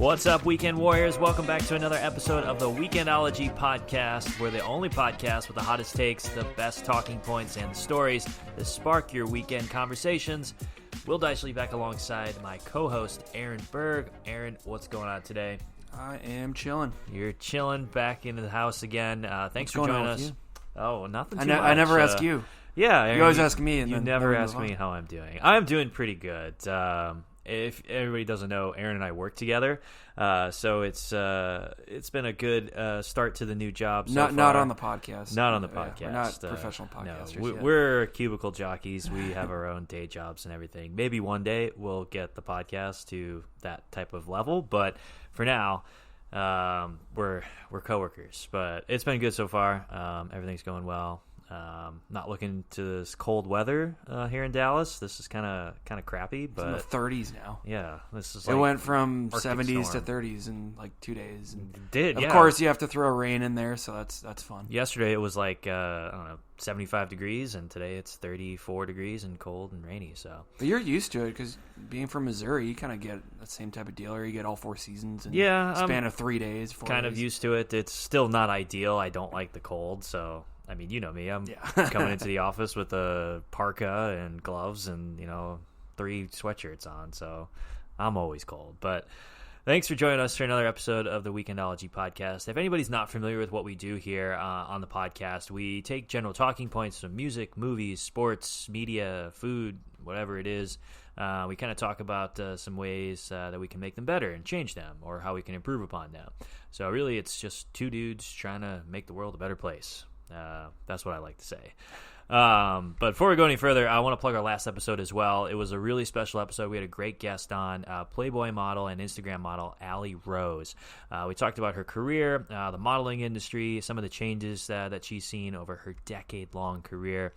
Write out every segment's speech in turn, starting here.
What's up, Weekend Warriors? Welcome back to another episode of the Weekendology Podcast. We're the only podcast with the hottest takes, the best talking points, and the stories that spark your weekend conversations. Will Deitchley back alongside my co-host, Aaron Berg. Aaron, what's going on today? I am chilling. You're chilling back into the house again. Thanks for joining us. Oh, nothing too much. I never ask you. Yeah, Aaron, you always ask me. And you never ask me how I'm doing. I'm doing pretty good. If everybody doesn't know, Aaron and I work together, so it's been a good start to the new job. Not on the podcast. Not on the podcast. We're not professional podcasters. No, we're cubicle jockeys. We have our own day jobs and everything. Maybe one day we'll get the podcast to that type of level, but for now, we're coworkers. But it's been good so far. Everything's going well. Not looking to this cold weather here in Dallas. This is kind of crappy, but it's in the 30s now. Yeah, this is. It went from Arctic 70s storm. to 30s in like 2 days. And it did. Of course, you have to throw rain in there, so that's fun. Yesterday it was like I don't know, 75 degrees, and today it's 34 degrees and cold and rainy. So, but you're used to it because being from Missouri, you kind of get that same type of deal, or you get all 4 seasons in a span of 3 days. 4 kind days. of used to it. It's still not ideal. I don't like the cold, so. I mean, you know me. I'm coming into the office with a parka and gloves and, 3 sweatshirts on, so I'm always cold. But thanks for joining us for another episode of the Weekendology Podcast. If anybody's not familiar with what we do here on the podcast, we take general talking points from music, movies, sports, media, food, whatever it is. We kind of talk about some ways that we can make them better and change them, or how we can improve upon them. So really, it's just 2 dudes trying to make the world a better place. That's what I like to say. But before we go any further, I want to plug our last episode as well. It was a really special episode. We had a great guest on, Playboy model and Instagram model, Allie Rose. We talked about her career, the modeling industry, some of the changes that she's seen over her decade-long career.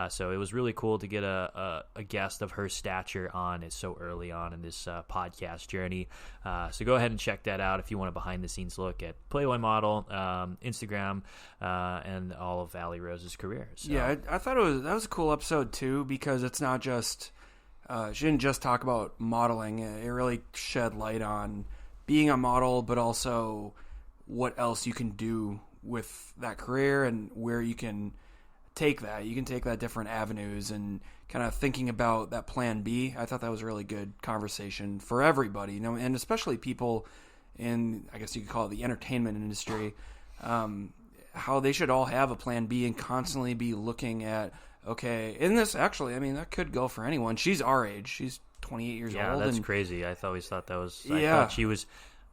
So it was really cool to get a guest of her stature on so early on in this podcast journey. So go ahead and check that out if you want a behind-the-scenes look at Playboy model, Instagram, and all of Allie Rose's career. So. Yeah, I thought that was a cool episode too, because it's not just she didn't just talk about modeling. It really shed light on being a model, but also what else you can do with that career and where you can take that. You can take that different avenues and kind of thinking about that plan B. I thought that was a really good conversation for everybody, and especially people in, I guess you could call it, the entertainment industry. How they should all have a plan B and constantly be looking at, okay, in this actually, I mean, that could go for anyone. She's our age. She's 28 years old. Yeah, that's crazy. I always thought that was, I thought she was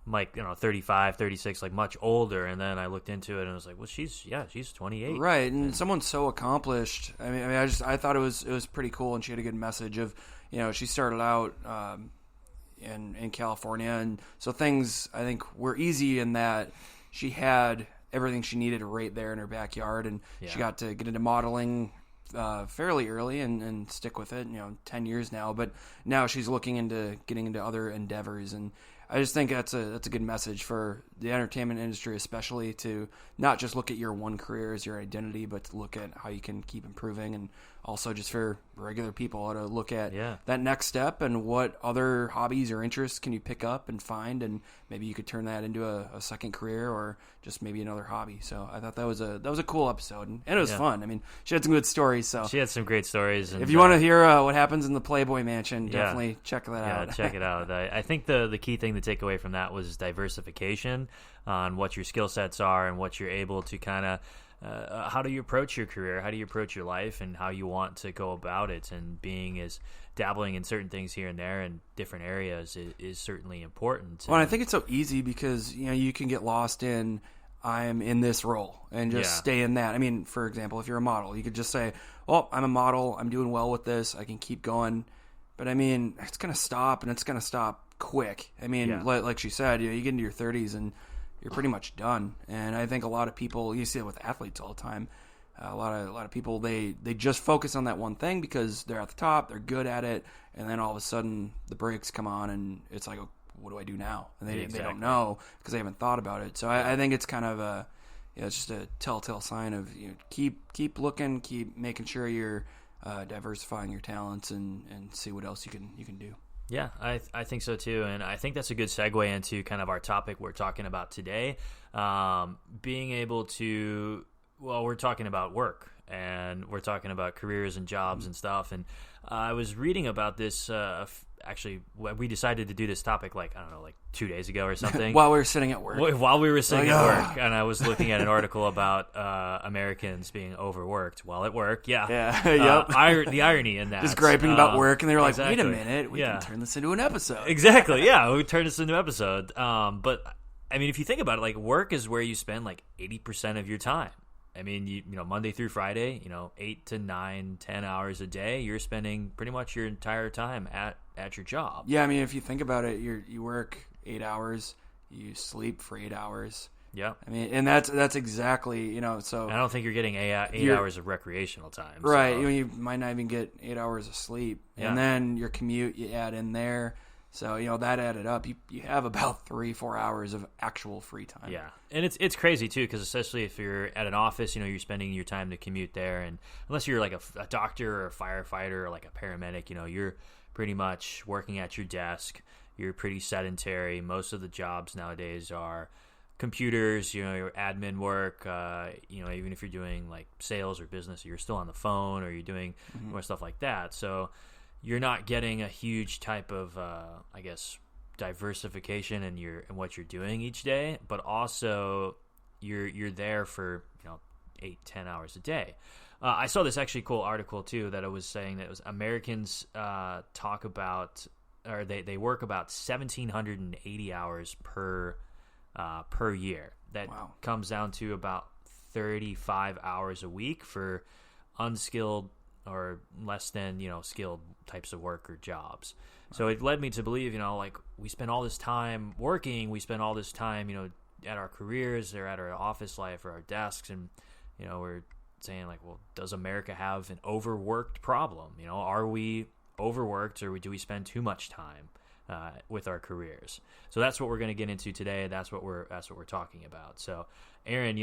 like, 35, 36, like much older. And then I looked into it and I was like, well, she's 28. Right. And someone's so accomplished. I thought it was pretty cool. And she had a good message of, she started out, in California. And so things, I think, were easy in that she had everything she needed right there in her backyard, and she got to get into modeling fairly early and stick with it. 10 years now, but now she's looking into getting into other endeavors, and I just think that's a good message for the entertainment industry, especially to not just look at your one career as your identity, but to look at how you can keep improving, and also just for regular people how to look at that next step and what other hobbies or interests can you pick up and find, and maybe you could turn that into a second career or just maybe another hobby. So I thought that was a cool episode, and it was fun. I mean, she had some good stories. So she had some great stories. And, if you want to hear what happens in the Playboy Mansion, definitely check that out. Yeah, check it out. I think the key thing to take away from that was diversification on what your skill sets are and what you're able to kind of how do you approach your career, how do you approach your life, and how you want to go about it. And dabbling in certain things here and there in different areas is certainly important. Well, I think it's so easy because you can get lost in, I'm in this role and just stay in that. I mean, for example, if you're a model, you could just say, well, I'm a model, I'm doing well with this, I can keep going. But I mean, it's going to stop, and it's going to stop quick. I mean, like she said, you get into your 30s and you're pretty much done. And I think a lot of people, you see it with athletes all the time. A lot of people, they just focus on that one thing because they're at the top, they're good at it, and then all of a sudden the brakes come on, and it's like, what do I do now? And they don't know because they haven't thought about it. So I think it's kind of it's just a telltale sign of keep looking, keep making sure you're diversifying your talents, and see what else you can do. Yeah, I think so too, and I think that's a good segue into kind of our topic we're talking about today. Being able to, well, we're talking about work, and we're talking about careers and jobs and stuff, and I was reading about this, actually, we decided to do this topic, like, I don't know, like 2 days ago or something. While we were sitting at work. While we were sitting at work, and I was looking at an article about Americans being overworked while at work. Yeah. Yep. The irony in that. Just griping about work, and they were like, exactly. wait a minute, we can turn this into an episode. Exactly, yeah, we turn this into an episode. But, I mean, if you think about it, like, work is where you spend, like, 80% of your time. I mean, you know, Monday through Friday, 8 to 9, 10 hours a day, you're spending pretty much your entire time at your job. Yeah, I mean, if you think about it, you work 8 hours, you sleep for 8 hours. Yeah. I mean, and that's exactly, so. I don't think you're getting eight hours of recreational time. Right. So. You might not even get 8 hours of sleep. Yeah. And then your commute, you add in there. So, that added up. You have about 3-4 hours of actual free time. Yeah. And it's crazy, too, because especially if you're at an office, you're spending your time to commute there. And unless you're like a doctor or a firefighter or like a paramedic, you're pretty much working at your desk. You're pretty sedentary. Most of the jobs nowadays are computers, your admin work, even if you're doing like sales or business, you're still on the phone or you're doing more stuff like that. So you're not getting a huge type of, I guess, diversification in what you're doing each day, but also you're there for 8-10 hours a day. I saw this actually cool article too that it was saying that it was Americans talk about, or they work about 1,780 hours per year. That comes down to about 35 hours a week for unskilled or less than skilled types of work or jobs. So it led me to believe like we spend all this time working, we spend all this time at our careers or at our office life or our desks, and we're saying like, well, does America have an overworked problem? Are we overworked, or do we spend too much time with our careers? So that's what we're going to get into today. That's what we're talking about. So Aaron,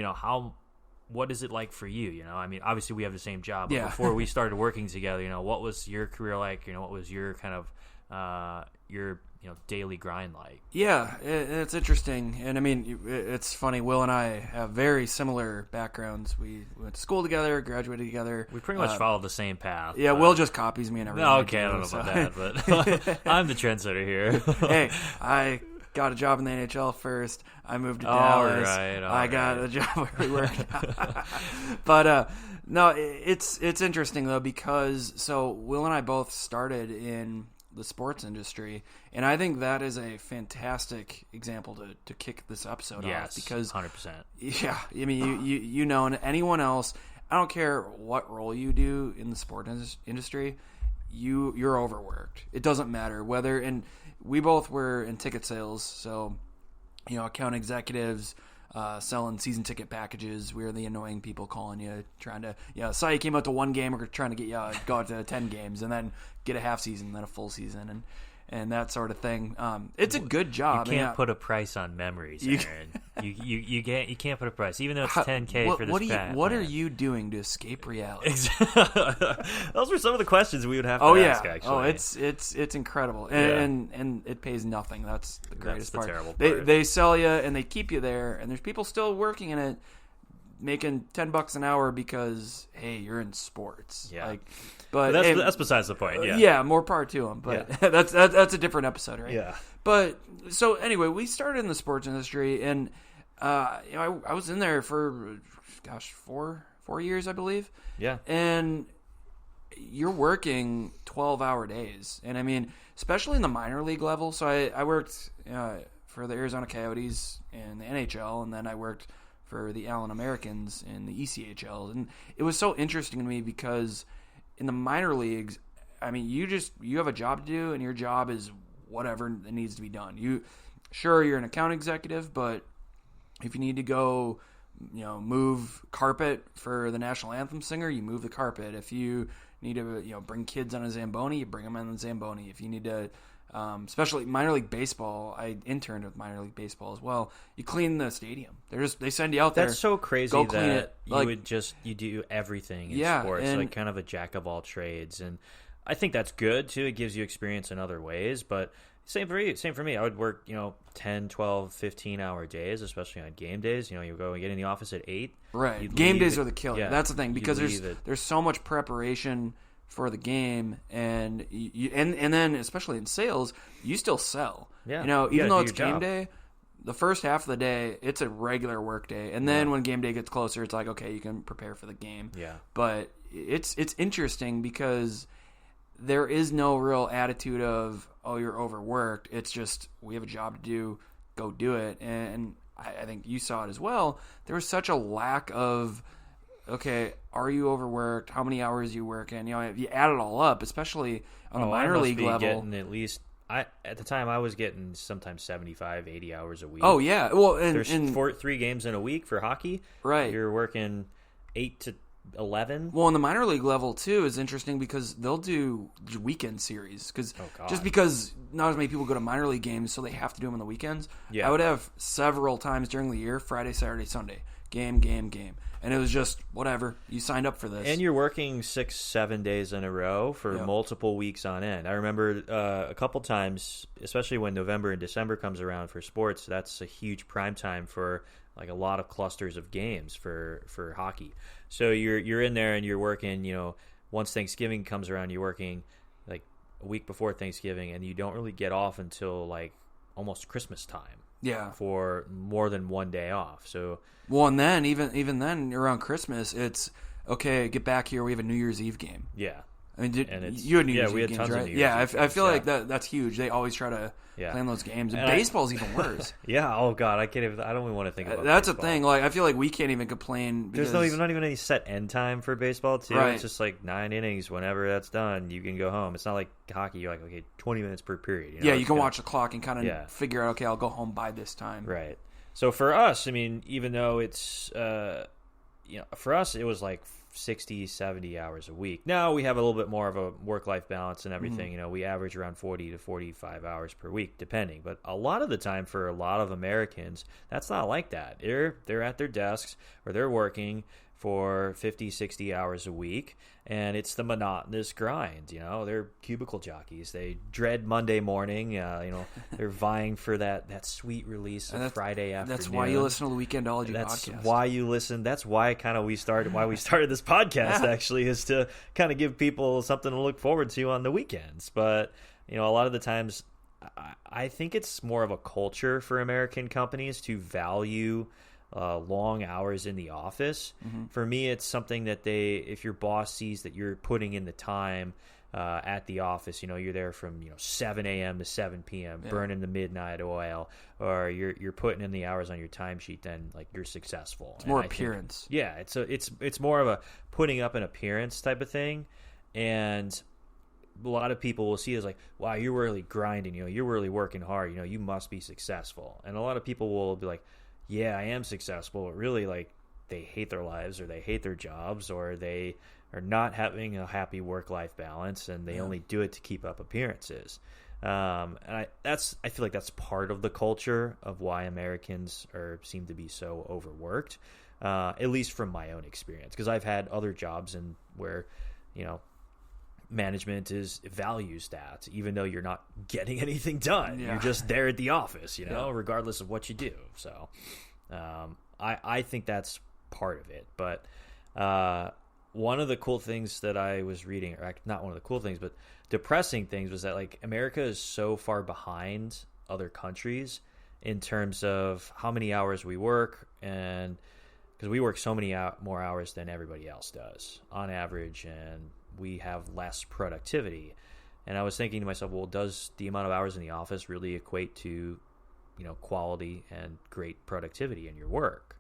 what is it like for you? I mean, obviously we have the same job, but before we started working together, what was your career like? What was your kind of your daily grind like? Yeah, it's interesting. And I mean, it's funny. Will and I have very similar backgrounds. We went to school together, graduated together. We pretty much followed the same path. Yeah, Will just copies me and everything. Okay, I don't know about that, but I'm the trendsetter here. Hey, I got a job in the NHL first. I moved to Dallas. I got a job where we worked. But no, it's interesting though, because so Will and I both started in the sports industry, and I think that is a fantastic example to kick this episode off, because 100%. Yeah, I mean, you and anyone else, I don't care what role you do in the sport industry, you're overworked. It doesn't matter whether, and we both were in ticket sales, so account executives, selling season ticket packages. We were the annoying people calling you, trying to, saw you came out to one game, or trying to get you go out to 10 games, and then get a half season, then a full season, and that sort of thing. It's a good job. You can't put a price on memories, Aaron. you can't put a price, even though it's $10K for this pack. What are you doing to escape reality? Those were some of the questions we would have to ask. Actually, it's incredible, and it pays nothing. That's the greatest part. Terrible part. They sell you and they keep you there, and there's people still working in it, making $10 an hour because, hey, you're in sports. Yeah. But that's besides the point. Yeah. Yeah, more power to them. But that's a different episode, right? Yeah. But so anyway, we started in the sports industry, and I was in there for 4 years, I believe. Yeah. And you're working 12-hour days, and I mean, especially in the minor league level. So I worked for the Arizona Coyotes in the NHL, and then I worked for the Allen Americans in the ECHL. And it was so interesting to me because in the minor leagues, I mean, you have a job to do, and your job is whatever that needs to be done. You're an account executive, but if you need to go, move carpet for the national anthem singer, you move the carpet. If you need to, bring kids on a Zamboni, you bring them on the Zamboni. If you need to, especially minor league baseball, I interned with minor league baseball as well. You clean the stadium. They send you out there. That's so crazy. Go clean it. You do everything in sports, like kind of a jack of all trades. And I think that's good too. It gives you experience in other ways, but same for you. Same for me. I would work, 10, 12, 15-hour days, especially on game days. You go and get in the office at 8. Right. Game days are the killer. Yeah, that's the thing, because there's so much preparation for the game, and and then especially in sales, you still sell. Yeah. Even though it's game day, the first half of the day, it's a regular work day, and then when game day gets closer, it's like, okay, you can prepare for the game. Yeah. But it's interesting because there is no real attitude of, oh, you're overworked. It's just, we have a job to do, go do it. And I think you saw it as well. There was such a lack of, okay, are you overworked? How many hours are you working? If you add it all up, especially on the minor league level. Getting at least, at the time, I was getting sometimes 75, 80 hours a week. Oh, yeah. Well, there's 3 games in a week for hockey. Right. You're working 8 to 11. Well, on the minor league level too is interesting because they'll do weekend series just because not as many people go to minor league games, so they have to do them on the weekends. Yeah. I would have several times during the year, Friday, Saturday, Sunday, game, and it was just whatever. You signed up for this, and you're working 6-7 days in a row for multiple weeks on end. I remember a couple times, especially when November and December comes around for sports. That's a huge prime time for like a lot of clusters of games for hockey. So you're in there and you're working, once Thanksgiving comes around, you're working like a week before Thanksgiving, and you don't really get off until like almost Christmas time. Yeah. For more than one day off. So and then even then around Christmas, it's okay, get back here, we have a New Year's Eve game. Yeah. I mean, you had New Year's Eve games, right? Yeah, I feel like that's huge. They always try to plan those games. And baseball's even worse. Yeah. Oh God, I can't even. I don't even want to think about. That's baseball. a thing. Like I feel like we can't even complain. Because, there's not even any set end time for baseball too. Right. It's just like 9 innings. Whenever that's done, you can go home. It's not like hockey. You're like, okay, 20 minutes per period. Yeah, you can watch the clock and kind of figure out, okay, I'll go home by this time. Right. So for us, I mean, even though it's for us it was like 60, 70 hours a week. Now we have a little bit more of a work-life balance and everything. Mm-hmm. We average around 40 to 45 hours per week, depending. But a lot of the time for a lot of Americans, that's not like that. They're at their desks or they're working for 50, 60 hours a week, and it's the monotonous grind. They're cubicle jockeys. They dread Monday morning. They're vying for that sweet release of Friday afternoon. That's why you listen to the Weekendology Podcast. That's why you listen. That's why we started this podcast, actually, is to kind of give people something to look forward to on the weekends. But, a lot of the times, I think it's more of a culture for American companies to value long hours in the office. Mm-hmm. For me, it's something that if your boss sees that you're putting in the time at the office, you're there from 7 a.m. to 7 p.m. burning the midnight oil, or you're putting in the hours on your timesheet, then like you're successful. It's more appearance. It's more of a putting up an appearance type of thing, and a lot of people will see it as like, wow, you're really grinding, you're really working hard, you must be successful. And a lot of people will be like, yeah, I am successful, but really, like, they hate their lives, or they hate their jobs, or they are not having a happy work-life balance, and they only do it to keep up appearances. And I feel like that's part of the culture of why Americans seem to be so overworked, at least from my own experience, because I've had other jobs where management values that, even though you're not getting anything done. You're just there at the office, regardless of what you do. So I think that's part of it. But one of the cool things that I was reading, or not one of the cool things, but depressing things, was that like America is so far behind other countries in terms of how many hours we work, and because we work so many more hours than everybody else does on average, and we have less productivity. And I was thinking to myself, well, does the amount of hours in the office really equate to, quality and great productivity in your work?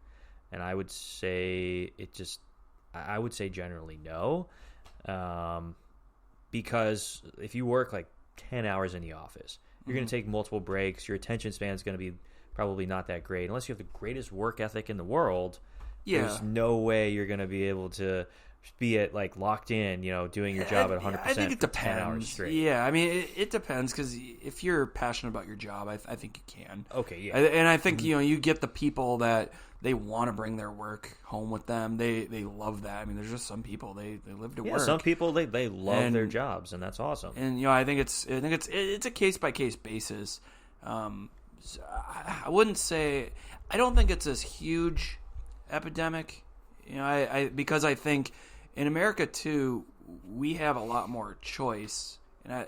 And I would say generally no. Because if you work like 10 hours in the office, you're going to take multiple breaks. Your attention span is going to be probably not that great. Unless you have the greatest work ethic in the world, there's no way you're going to be able to be locked in, doing your job at 100%. I think it for depends. 10 hours straight. Yeah, I mean, it depends, because if you're passionate about your job, I think you can. Okay, yeah. And I think, you get the people that they want to bring their work home with them. They love that. I mean, there's just some people they live to work. Yeah, some people they love their jobs, and that's awesome. And I think it's a case by case basis. So I wouldn't say, I don't think it's this huge epidemic. Because I think in America too, we have a lot more choice, and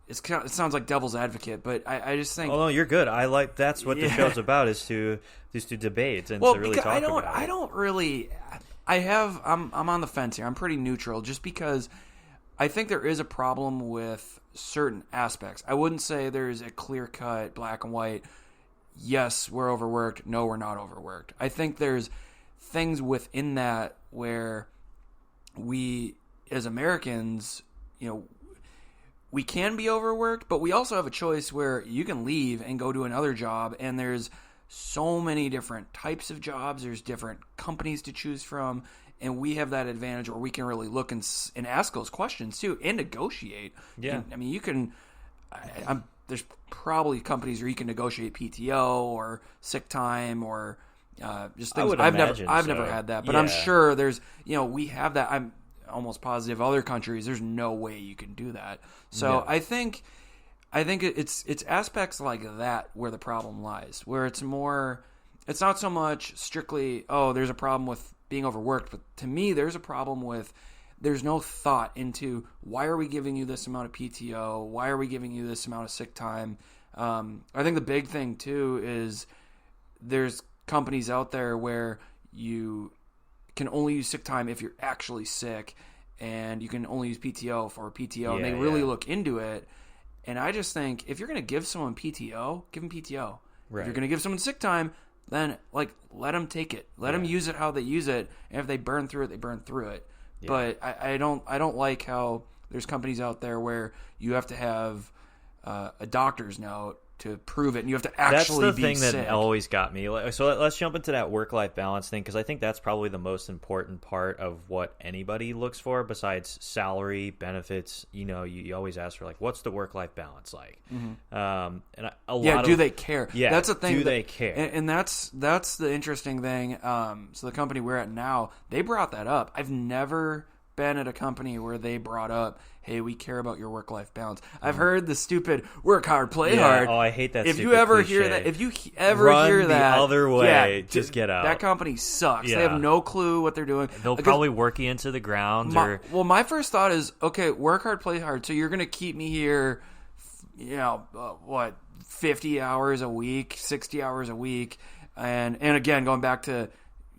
it sounds like devil's advocate, but I just think. Oh no, you're good. I like that's what the show's about is to debate and to really talk about it. I don't really. I'm on the fence here. I'm pretty neutral, just because I think there is a problem with certain aspects. I wouldn't say there's a clear cut black and white. Yes, we're overworked. No, we're not overworked. I think there's things within that where we, as Americans, we can be overworked, but we also have a choice where you can leave and go to another job, and there's so many different types of jobs. There's different companies to choose from, and we have that advantage where we can really look and ask those questions too and negotiate. Yeah. I mean, you can there's probably companies where you can negotiate PTO or sick time or just things. I've never had that, but I'm sure there's, we have that. I'm almost positive other countries, there's no way you can do that. So I think it's aspects like that where the problem lies, where it's not so much strictly, there's a problem with being overworked, but to me, there's a problem with there's no thought into why are we giving you this amount of PTO? Why are we giving you this amount of sick time? I think the big thing too is there's companies out there where you can only use sick time if you're actually sick, and you can only use PTO for PTO, and they really look into it. And I just think if you're going to give someone PTO, give them PTO. Right. If you're going to give someone sick time, then let them take it. Let them use it how they use it. And if they burn through it, they burn through it. Yeah. But I don't like how there's companies out there where you have to have a doctor's note to prove it, and you have to actually be sick. That's the thing that always got me. So let's jump into that work-life balance thing, because I think that's probably the most important part of what anybody looks for besides salary, benefits. You always ask for, what's the work-life balance like? Mm-hmm. Do they care? Yeah, that's the thing. Do they care? And that's the interesting thing. So the company we're at now, they brought that up. I've never been at a company where they brought up, hey, we care about your work-life balance. I've heard the stupid work hard, play hard. Oh, I hate that. If you ever hear that, Run hear that, the other way, just get out. That company sucks. Yeah. They have no clue what they're doing. They'll probably work you into the ground. My first thought is, okay, work hard, play hard. So you're going to keep me here, 50 hours a week, 60 hours a week, and again, going back to,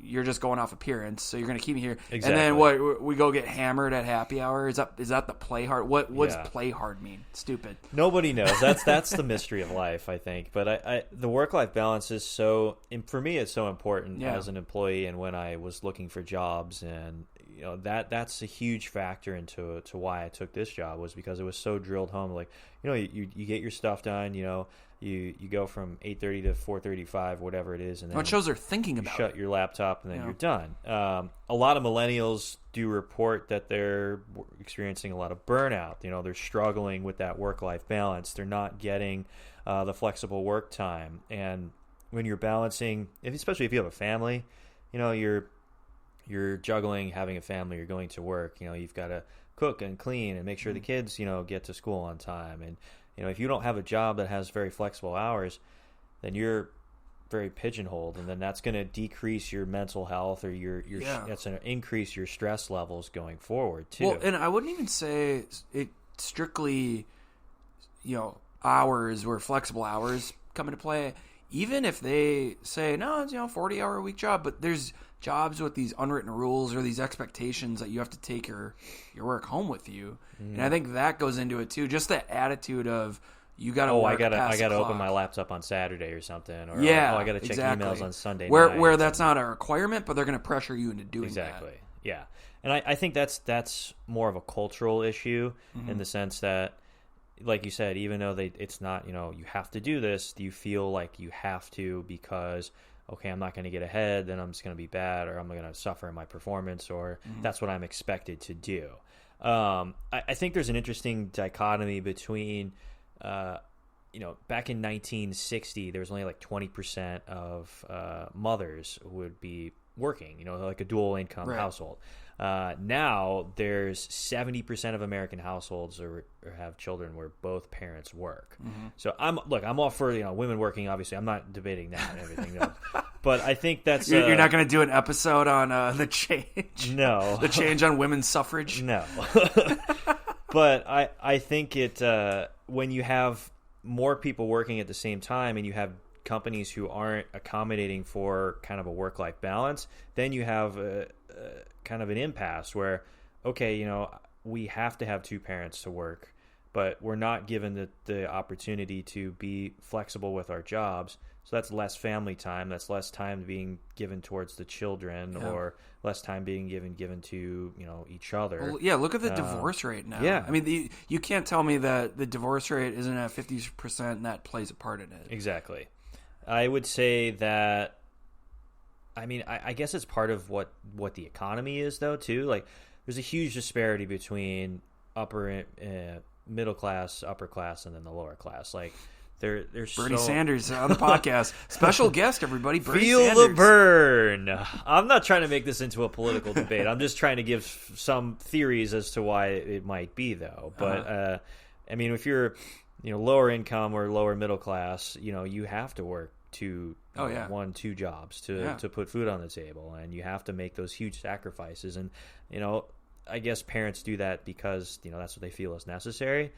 you're just going off appearance, so you're going to keep me here. Exactly. And then what? We go get hammered at happy hour? Is that the play hard? What does play hard mean? Stupid. Nobody knows. That's the mystery of life, I think. But the work-life balance is for me, it's so important as an employee, and when I was looking for jobs, and that's a huge factor into why I took this job, was because it was so drilled home. You get your stuff done, You go from 8:30 to 4:35, whatever it is, and then it shows they're thinking about shut your laptop, and then you're done. A lot of millennials do report that they're experiencing a lot of burnout. They're struggling with that work-life balance. They're not getting the flexible work time, and when you're balancing, especially if you have a family, you're juggling having a family. You're going to work. You've got to cook and clean and make sure the kids get to school on time, and if you don't have a job that has very flexible hours, then you're very pigeonholed, and then that's going to decrease your mental health, or that's going to increase your stress levels going forward too. Well, and I wouldn't even say it strictly, hours or flexible hours come into play. Even if they say, no, it's 40-hour a week job, but there's jobs with these unwritten rules or these expectations that you have to take your work home with you. And I think that goes into it too. Just that attitude of, you got to work I got to open my laptop on Saturday or something, or I got to check emails on Sunday night. Where that's not a requirement, but they're going to pressure you into doing that. Exactly. Yeah. And I think that's more of a cultural issue, in the sense that, like you said, even though it's not, you have to do this, you feel like you have to because, okay, I'm not going to get ahead, then I'm just going to be bad, or I'm going to suffer in my performance, or that's what I'm expected to do. I think there's an interesting dichotomy between back in 1960, there was only like 20% of mothers would be working, like a dual income household. Now there's 70% of American households or have children where both parents work. Mm-hmm. So I'm all for women working. Obviously, I'm not debating that and everything. No. But I think that's you're not going to do an episode on the change. No, the change on women's suffrage. No. But I think it when you have more people working at the same time and you have companies who aren't accommodating for kind of a work-life balance, then you have a kind of an impasse where, okay, we have to have two parents to work, but we're not given the opportunity to be flexible with our jobs. So that's less family time. That's less time being given towards the children, or less time being given to each other. Well, yeah, look at the divorce rate now. Yeah, I mean, you can't tell me that the divorce rate isn't at 50% and that plays a part in it. Exactly. I would say that. I mean, I guess it's part of what the economy is, though, too. Like, there's a huge disparity between upper middle class, upper class, and then the lower class. Like, there's Bernie Sanders on the podcast. Special guest, everybody. Bernie Feel Sanders. the burn. I'm not trying to make this into a political debate. I'm just trying to give some theories as to why it might be, though. But I mean, if you're lower income or lower middle class, you have to work two jobs to put food on the table, and you have to make those huge sacrifices. And I guess parents do that because that's what they feel is necessary.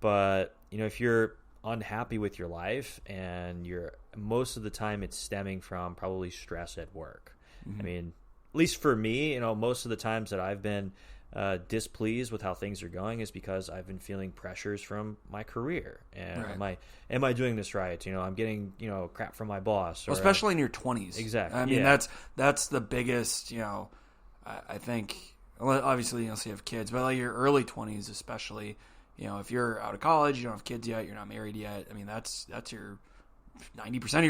But if you're unhappy with your life and most of the time it's stemming from probably stress at work. Mm-hmm. I mean, at least for me, most of the times that I've been displeased with how things are going is because I've been feeling pressures from my career. And am I doing this right? I'm getting crap from my boss, or, especially in your 20s. Exactly. I mean, that's the biggest. I think obviously so you have kids, but like your early 20s especially. If you're out of college, you don't have kids yet, you're not married yet. I mean, that's your 90% of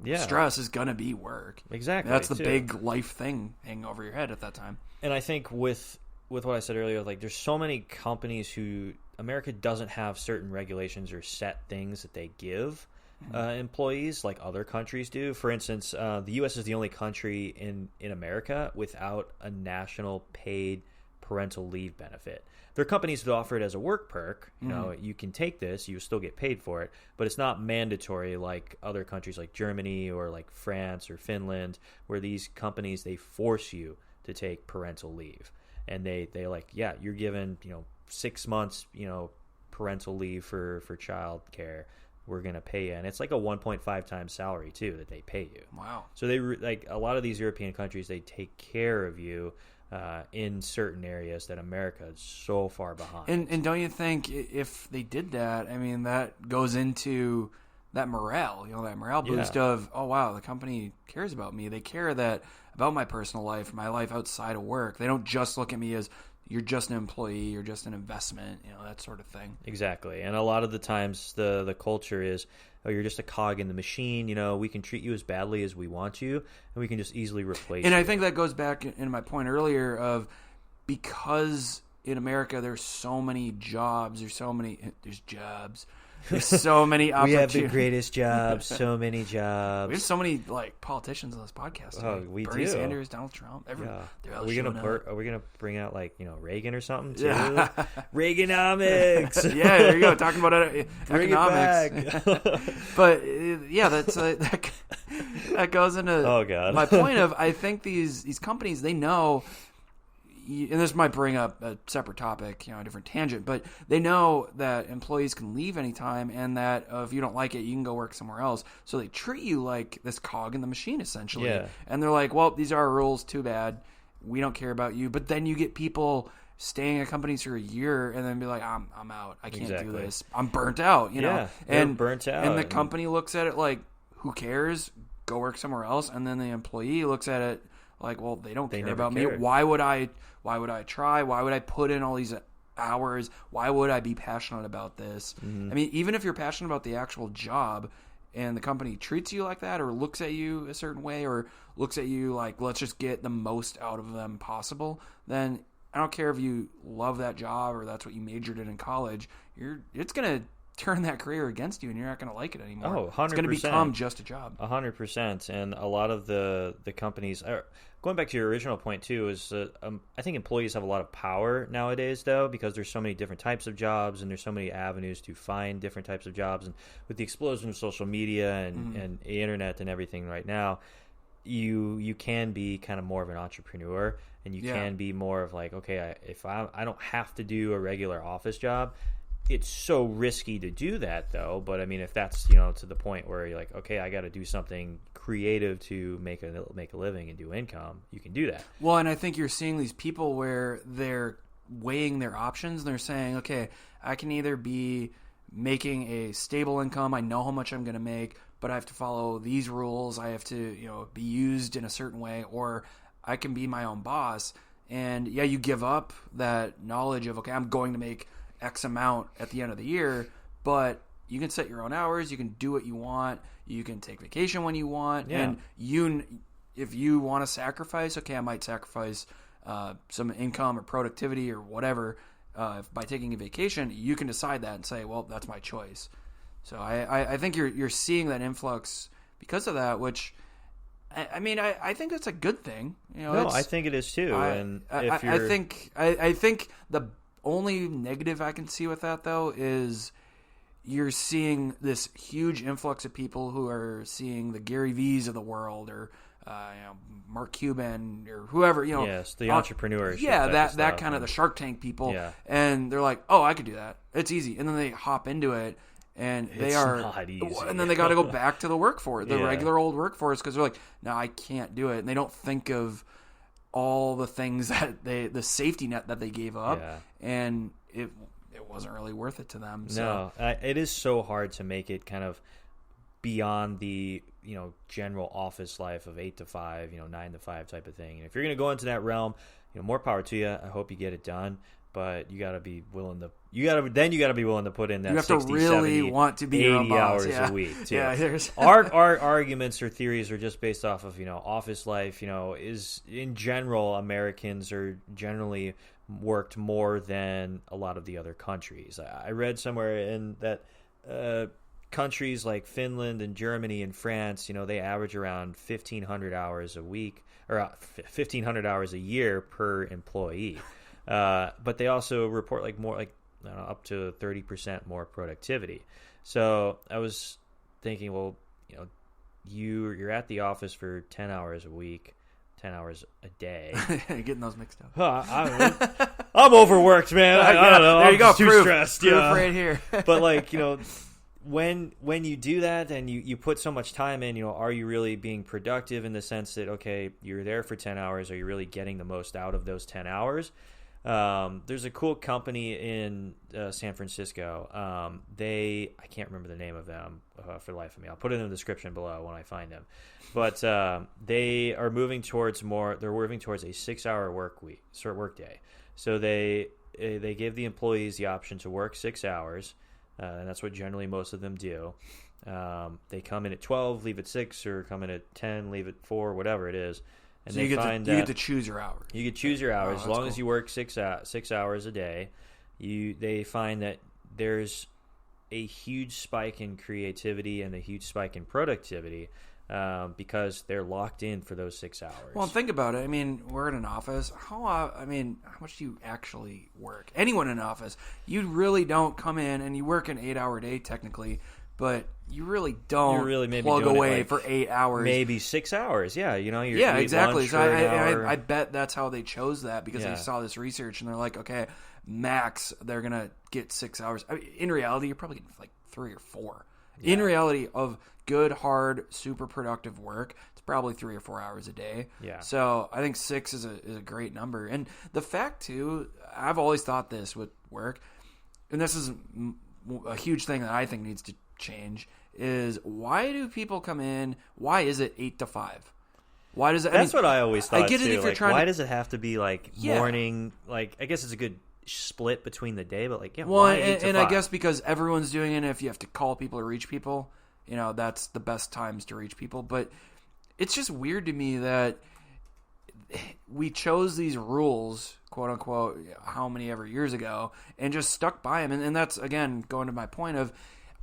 your stress is gonna be work. Exactly. That's the big life thing hanging over your head at that time. And I think with what I said earlier, like there's so many companies who America doesn't have certain regulations or set things that they give employees like other countries do. For instance, the U.S. is the only country in America without a national paid parental leave benefit. There are companies that offer it as a work perk. You can take this, you still get paid for it, but it's not mandatory like other countries like Germany or like France or Finland, where these companies, they force you to take parental leave. And they like, you're given, 6 months, parental leave for child care. We're going to pay you. And it's like a 1.5 times salary too that they pay you. Wow. So they like a lot of these European countries, they take care of you in certain areas that America is so far behind. And don't you think if they did that, I mean, that goes into that morale, that morale boost of, oh, wow, the company cares about me. They care about my personal life, my life outside of work. They don't just look at me as you're just an employee, you're just an investment, that sort of thing. Exactly. And a lot of the times the culture is, oh, you're just a cog in the machine. We can treat you as badly as we want you, and we can just easily replace you. And I think that goes back in my point earlier of, because in America there's so many jobs, there's jobs. There's so many opportunities. We have the greatest jobs, so many jobs. We have so many politicians on this podcast. Oh, we Bernie do. Sanders, Donald Trump. Are we gonna bring out Reagan or something too? Yeah. Reaganomics. Yeah, there you go. Talking about economics. But that's that goes into my point of, I think these companies, they know. And this might bring up a separate topic, a different tangent, but they know that employees can leave anytime, and that if you don't like it, you can go work somewhere else. So they treat you like this cog in the machine, essentially. Yeah. And they're like, well, these are our rules, too bad. We don't care about you. But then you get people staying at companies for a year and then be like, I'm out. I can't do this. I'm burnt out, know. And burnt out. And the company looks at it like, who cares? Go work somewhere else. And then the employee looks at it like, well, they don't care about me. Why would I try? Why would I put in all these hours? Why would I be passionate about this? Mm-hmm. I mean, even if you're passionate about the actual job and the company treats you like that, or looks at you a certain way, or looks at you like, let's just get the most out of them possible, then I don't care if you love that job or that's what you majored in college. It's going to turn that career against you, and you're not going to like it anymore. Oh, 100%. It's going to become just a job. 100%. And a lot of the companies, going back to your original point too, is I think employees have a lot of power nowadays, though, because there's so many different types of jobs and there's so many avenues to find different types of jobs. And with the explosion of social media and the internet and everything right now, you can be kind of more of an entrepreneur, and you can be more of like, okay, if I don't have to do a regular office job. It's so risky to do that, though. But I mean, if that's to the point where you're like, okay, I got to do something creative to make a living and do income, you can do that. Well, and I think you're seeing these people where they're weighing their options and they're saying, okay, I can either be making a stable income, I know how much I'm going to make, but I have to follow these rules, I have to be used in a certain way, or I can be my own boss. And yeah, you give up that knowledge of, okay, I'm going to make X amount at the end of the year, but you can set your own hours, you can do what you want, you can take vacation when you want, and if you want to sacrifice, okay, I might sacrifice some income or productivity or whatever by taking a vacation, you can decide that and say, well, that's my choice. So I think you're seeing that influx because of that, which I mean, I think that's a good thing. I think it is too. I think the only negative I can see with that, though, is you're seeing this huge influx of people who are seeing the Gary V's of the world, or Mark Cuban, or whoever. Yes, the entrepreneurs. That kind of the Shark Tank people. Yeah. And they're like, oh, I could do that. It's easy. And then they hop into it, and it's not easy. And then they got to go back to the workforce, the regular old workforce, because they're like, no, I can't do it. And they don't think of all the things that the safety net that they gave up, and it wasn't really worth it to them. So. No, it is so hard to make it kind of beyond the general office life of 8 to 5, 9 to 5 type of thing. And if you're going to go into that realm, more power to you. I hope you get it done. But you got to be willing to. You got to be willing to put in that. You have 60, to really 70, want to be 80 hours a week. Too. Yeah, our arguments or theories are just based off of office life. Is in general Americans are generally worked more than a lot of the other countries. I read somewhere in that countries like Finland and Germany and France, they average around 1,500 hours a week or 1,500 hours a year per employee. But they also report up to 30% more productivity. So I was thinking, well, you're at the office for 10 hours a week, 10 hours a day. Getting those mixed up. I'm overworked, man. I don't know. There you go. Too stressed. Proof right here. But when you do that and you put so much time in, are you really being productive in the sense that, okay, you're there for 10 hours. Are you really getting the most out of those 10 hours? There's a cool company in San Francisco. I can't remember the name of them for the life of me. I'll put it in the description below when I find them. But they are moving towards they're moving towards a 6-hour work day. So they give the employees the option to work 6 hours, and that's what generally most of them do. They come in at 12, leave at 6, or come in at 10, leave at 4, whatever it is. And so you get to choose your hours. You get to choose your hours. As long as you work 6 hours a day, they find that there's a huge spike in creativity and a huge spike in productivity because they're locked in for those 6 hours. Well, think about it. I mean, we're in an office. How much do you actually work? Anyone in an office, you really don't come in and you work an 8-hour day technically, but you really don't plug away for 8 hours. Maybe 6 hours. Yeah, exactly. So I bet that's how they chose that, because they saw this research and they're like, okay, max they're gonna get 6 hours. I mean, in reality, you're probably getting like 3 or 4. Yeah. In reality, of good, hard, super productive work, it's probably 3 or 4 hours a day. Yeah. So I think 6 is a great number. And the fact too, I've always thought this with work, and this is a huge thing that I think needs to change, is why do people come in? Why is it 8 to 5? Why does it? That's what I always thought. I get it if you're trying. Why does it have to be morning? I guess it's a good split between the day, but well, why and I guess because everyone's doing it. If you have to call people or reach people, that's the best times to reach people. But it's just weird to me that we chose these rules, quote unquote, how many ever years ago, and just stuck by them. And that's, again, going to my point of,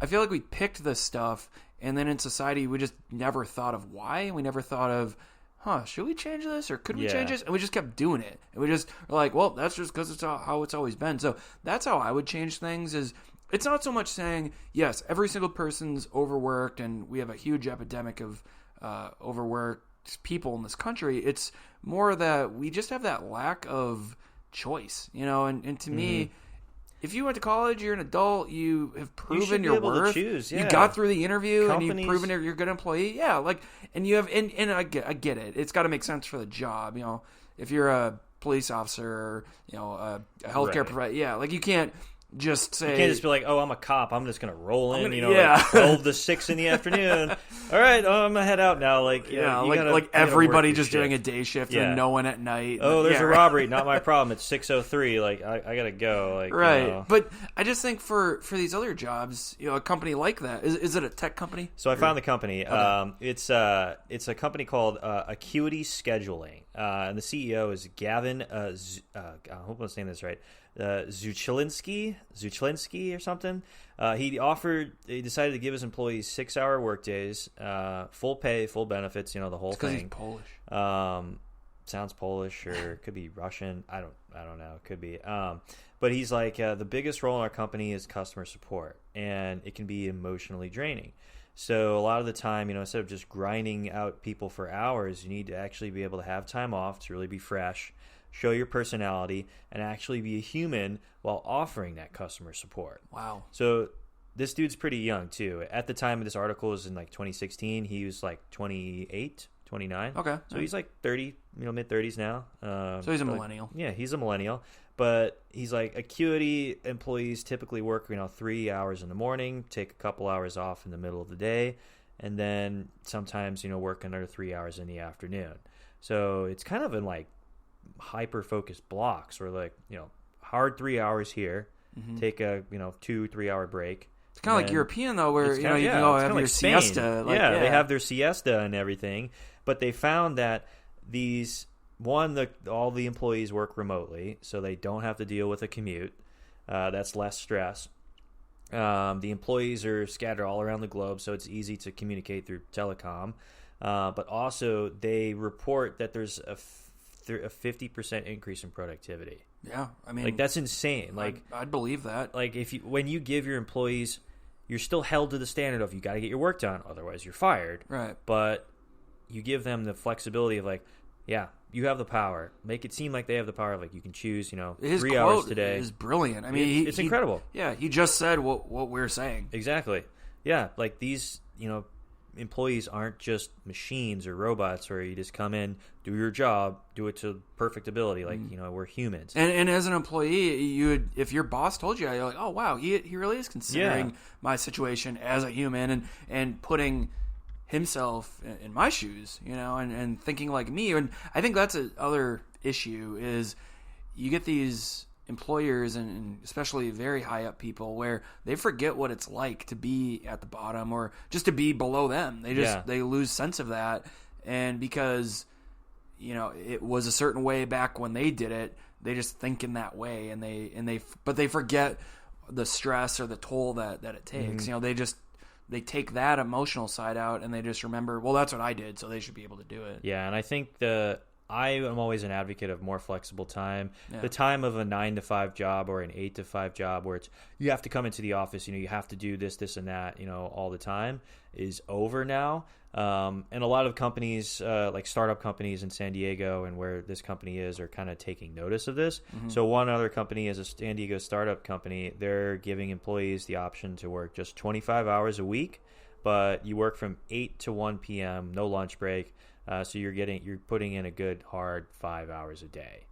I feel like we picked this stuff, and then in society we just never thought of why. We never thought of, should we change this, or could we change this? And we just kept doing it. And we just were like, well, that's just because it's how it's always been. So that's how I would change things. Is it's not so much saying, yes, every single person's overworked, and we have a huge epidemic of overworked people in this country. It's more that we just have that lack of choice, and to me, if you went to college, you're an adult, you have proven your worth. Choose, You got through the interview, and you've proven you're a good employee. Yeah, and you have, and I get it. It's got to make sense for the job. If you're a police officer, or a healthcare provider, you can't just say, you can't just be like, oh, I'm a cop, I'm just gonna roll in, like 12 to 6 in the afternoon. All right, I'm gonna head out now. Everybody just doing a day shift and no one at night. Oh, there's a robbery, not my problem. It's 6:03. I gotta go. Right. But I just think for these other jobs, a company like that, is it a tech company? So I found the company. Okay. It's a company called Acuity Scheduling, and the CEO is Gavin. I hope I'm saying this right. Zuchlinski or something. He decided to give his employees 6-hour workdays, full pay, full benefits, the whole thing. Because he's Polish. Sounds Polish, or it could be Russian. I don't know. It could be. But he's like, the biggest role in our company is customer support, and it can be emotionally draining. So a lot of the time, instead of just grinding out people for hours, you need to actually be able to have time off to really be fresh, show your personality, and actually be a human while offering that customer support. Wow. So this dude's pretty young, too. At the time of this article, was in 2016. He was 28, 29. Okay. So he's 30, mid-30s now. So he's a millennial. Yeah, he's a millennial. But he's like, Acuity employees typically work 3 hours in the morning, take a couple hours off in the middle of the day, and then sometimes, work another 3 hours in the afternoon. So it's kind of in hyper-focused blocks where hard 3 hours here, take a 2-3 hour break. It's kind of like European though, where you can go have your siesta. They have their siesta and everything, but they found that all the employees work remotely, so they don't have to deal with a commute. That's less stress. The employees are scattered all around the globe, so it's easy to communicate through telecom. But also, they report that there's a 50% increase in productivity. Yeah, I mean, that's insane. I'd believe that. When you give your employees, you're still held to the standard of you got to get your work done, otherwise you're fired. Right. But you give them the flexibility of you have the power. Make it seem like they have the power of you can choose, His 3 hours quote today. Is brilliant. I mean, it's incredible. He just said what we're saying. Exactly. Yeah, these, employees aren't just machines or robots where you just come in, do your job, do it to perfect ability. We're humans. And as an employee, if your boss told you, you're like, oh wow, he really is considering my situation as a human and putting himself in my shoes, and thinking like me. And I think that's another issue is you get these employers and especially very high up people where they forget what it's like to be at the bottom or just to be below them. They lose sense of that, and because it was a certain way back when they did it, they just think in that way, but they forget the stress or the toll that it takes. They take that emotional side out and they just remember, well, that's what I did, so they should be able to do it. Yeah, and I think I am always an advocate of more flexible time. Yeah. The time of a 9 to 5 job or an 8 to 5 job where you have to come into the office, you have to do this, and that, all the time is over now. And a lot of companies, like startup companies in San Diego and where this company is, are kind of taking notice of this. Mm-hmm. So one other company is a San Diego startup company. They're giving employees the option to work just 25 hours a week, but you work from 8 to 1 p.m., no lunch break. So you're putting in a good hard 5 hours a day,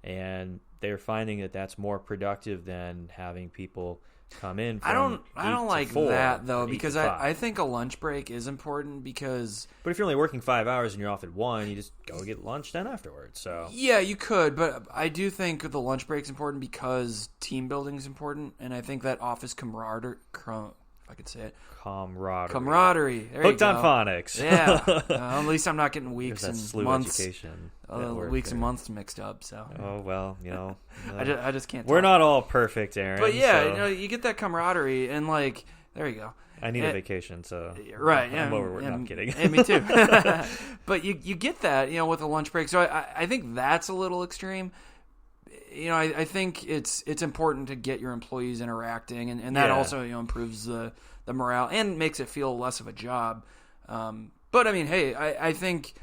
and they're finding that that's more productive than having people come in. From I don't like that though, because I think a lunch break is important because. But if you're only working 5 hours and you're off at 1, you just go get lunch then afterwards. So yeah, you could, but I do think the lunch break is important because team building is important, and I think that office camaraderie. I could say it. Camaraderie. There Hooked you on go. phonics. Yeah. At least I'm not getting weeks There's that and months. education Weeks and months mixed up. So. Oh well, I just can't. We're not all perfect, Aaron. But yeah, so. you get that camaraderie, and like, there you go. I need a vacation, so right. I'm overworked. No, I'm kidding. And me too. But you get that, with a lunch break. So I think that's a little extreme. I think it's important to get your employees interacting, and that also improves the morale and makes it feel less of a job. But I mean, hey, I think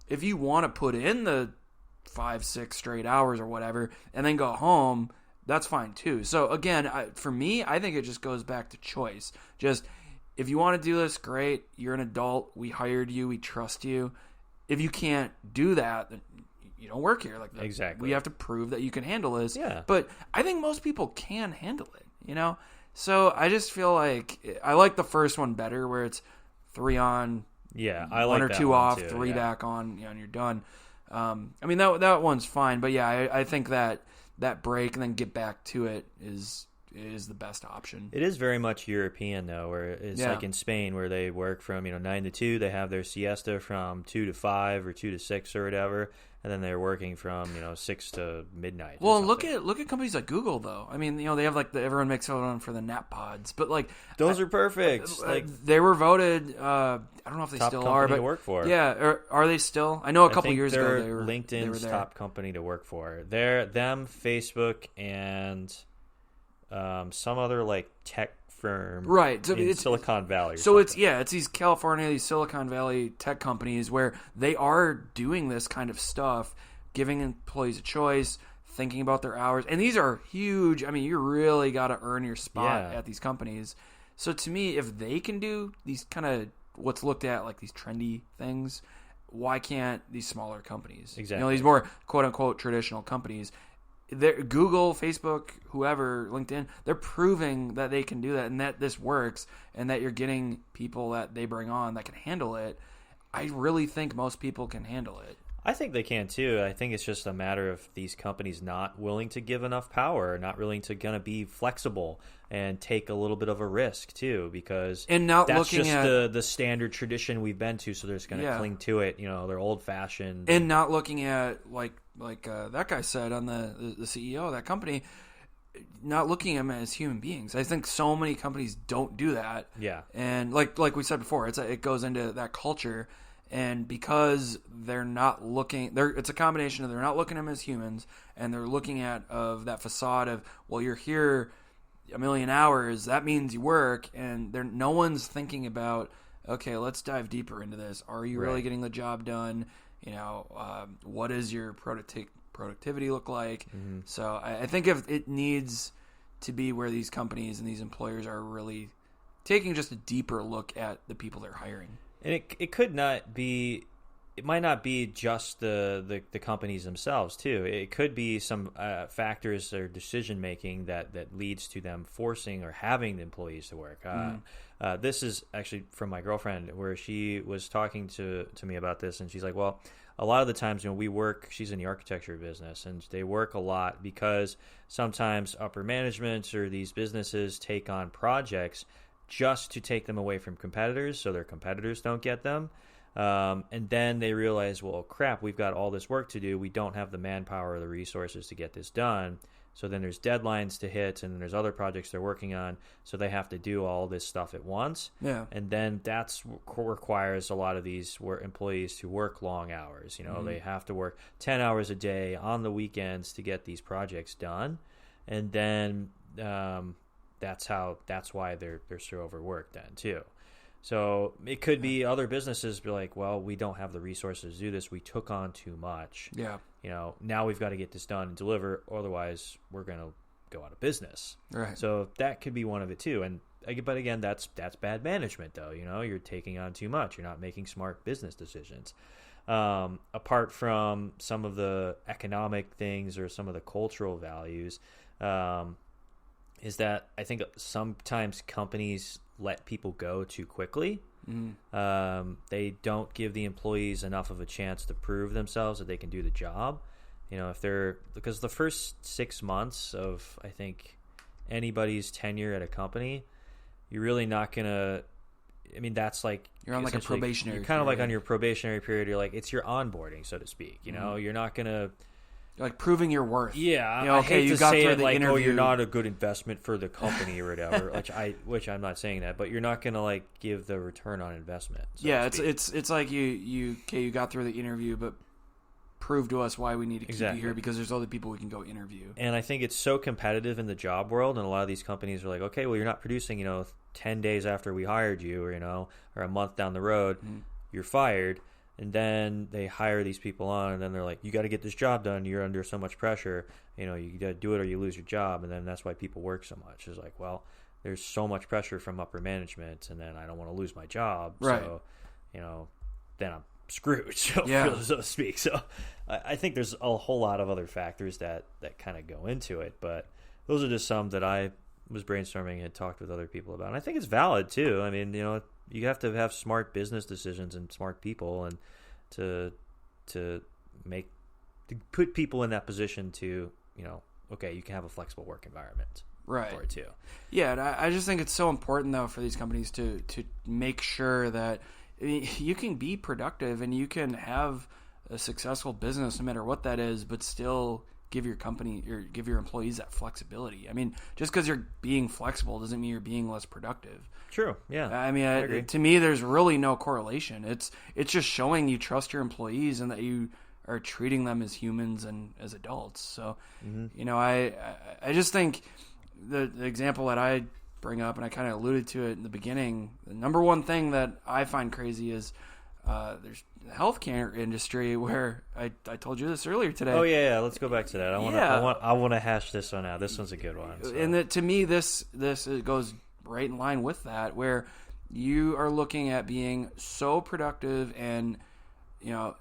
if you want to put in the 5-6 straight hours or whatever, and then go home, that's fine too. So again, for me, I think it just goes back to choice. Just if you want to do this, great. You're an adult. We hired you. We trust you. If you can't do that, then you don't work here. Like exactly. We have to prove that you can handle this. Yeah. But I think most people can handle it, So I just feel like I like the first one better, where it's 3 on, I like 1 or 2 off, too, 3 back on, and you're done. I mean that one's fine, but yeah, I think that break and then get back to it is the best option. It is very much European though, where it's like in Spain where they work from 9 to 2. They have their siesta from 2 to 5 or 2 to 6 or whatever, and then they're working from 6 to midnight. Well, look at companies like Google though. I mean, they have like everyone makes fun for the nap pods, but like those are perfect. They were voted. I don't know if they top still company are, but to work for. Yeah, are they still? I know a couple years ago they were LinkedIn's there. top company to work for. They're Facebook, and some other like tech firm, right? So in Silicon Valley. So it's these California, these Silicon Valley tech companies where they are doing this kind of stuff, giving employees a choice, thinking about their hours, and these are huge. I mean, you really got to earn your spot at these companies. So to me, if they can do these kind of what's looked at like these trendy things, why can't these smaller companies? Exactly. These more quote unquote traditional companies. Google, Facebook, whoever, LinkedIn, they're proving that they can do that and that this works and that you're getting people that they bring on that can handle it. I really think most people can handle it. I think they can too. I think it's just a matter of these companies not willing to give enough power, not willing to gonna be flexible and take a little bit of a risk too, because that's just the standard tradition we've been to. So they're just gonna cling to it. They're old fashioned and not looking at like that guy said on the CEO of that company, not looking at them as human beings. I think so many companies don't do that. Yeah, and like we said before, it goes into that culture. And because they're not looking, it's a combination of they're not looking at them as humans, and they're looking at of that facade of, well, you're here a million hours, that means you work, and no one's thinking about, okay, let's dive deeper into this. Are you really getting the job done? What does your productivity look like? Mm-hmm. So I think if it needs to be where these companies and these employers are really taking just a deeper look at the people they're hiring. And it could not be, it might not be just the companies themselves too. It could be some factors or decision making that leads to them forcing or having the employees to work. This is actually from my girlfriend, where she was talking to me about this, and she's like, well, a lot of the times we work, she's in the architecture business, and they work a lot because sometimes upper management or these businesses take on projects just to take them away from competitors so their competitors don't get them. And then they realize, well, crap, we've got all this work to do. We don't have the manpower or the resources to get this done. So then there's deadlines to hit, and then there's other projects they're working on. So they have to do all this stuff at once. Yeah. And then that's requires a lot of these employees to work long hours. They have to work 10 hours a day on the weekends to get these projects done. And then that's why they're so overworked then too. So it could be other businesses be like, well, we don't have the resources to do this. We took on too much. Yeah. Now we've got to get this done and deliver. Otherwise, we're going to go out of business. Right. So that could be one of it too. But again, that's bad management though. You're taking on too much. You're not making smart business decisions. Apart from some of the economic things or some of the cultural values, is that I think sometimes companies let people go too quickly. Mm-hmm. They don't give the employees enough of a chance to prove themselves that they can do the job. Because the first 6 months of, I think, anybody's tenure at a company, you're really not gonna. I mean, that's like you're on like a probationary. You're kind of like on your probationary period. You're like, it's your onboarding, so to speak. You know, you're not gonna. Like proving your worth. Yeah, you know, okay, you got through the interview. Oh, you're not a good investment for the company or whatever. which I'm not saying that, but you're not gonna like give the return on investment. So it's like you got through the interview, but prove to us why we need to keep you here because there's other people we can go interview. And I think it's so competitive in the job world, and a lot of these companies are like, okay, well, you're not producing, 10 days after we hired you, or or a month down the road, you're fired. And then they hire these people on, and then they're like, you got to get this job done. You're under so much pressure. You got to do it or you lose your job. And then that's why people work so much. It's like, well, there's so much pressure from upper management, and then I don't want to lose my job. Right. So, then I'm screwed, so to speak. So I think there's a whole lot of other factors that kind of go into it. But those are just some that I was brainstorming and had talked with other people about. And I think it's valid, too. I mean, you have to have smart business decisions and smart people, and to put people in that position to, okay, you can have a flexible work environment. Right. For it too. Yeah, and I just think it's so important, though, for these companies to make sure that you can be productive and you can have a successful business no matter what that is, but still give your company or give your employees that flexibility. I mean, just because you're being flexible doesn't mean you're being less productive. True. Yeah. I mean, to me, there's really no correlation. It's just showing you trust your employees and that you are treating them as humans and as adults. So, I just think the example that I bring up, and I kind of alluded to it in the beginning, the number one thing that I find crazy is there's the healthcare industry where I told you this earlier today. Oh yeah, let's go back to that. I want to hash this one out. This one's a good one. So. And to me, this goes right in line with that, where you are looking at being so productive and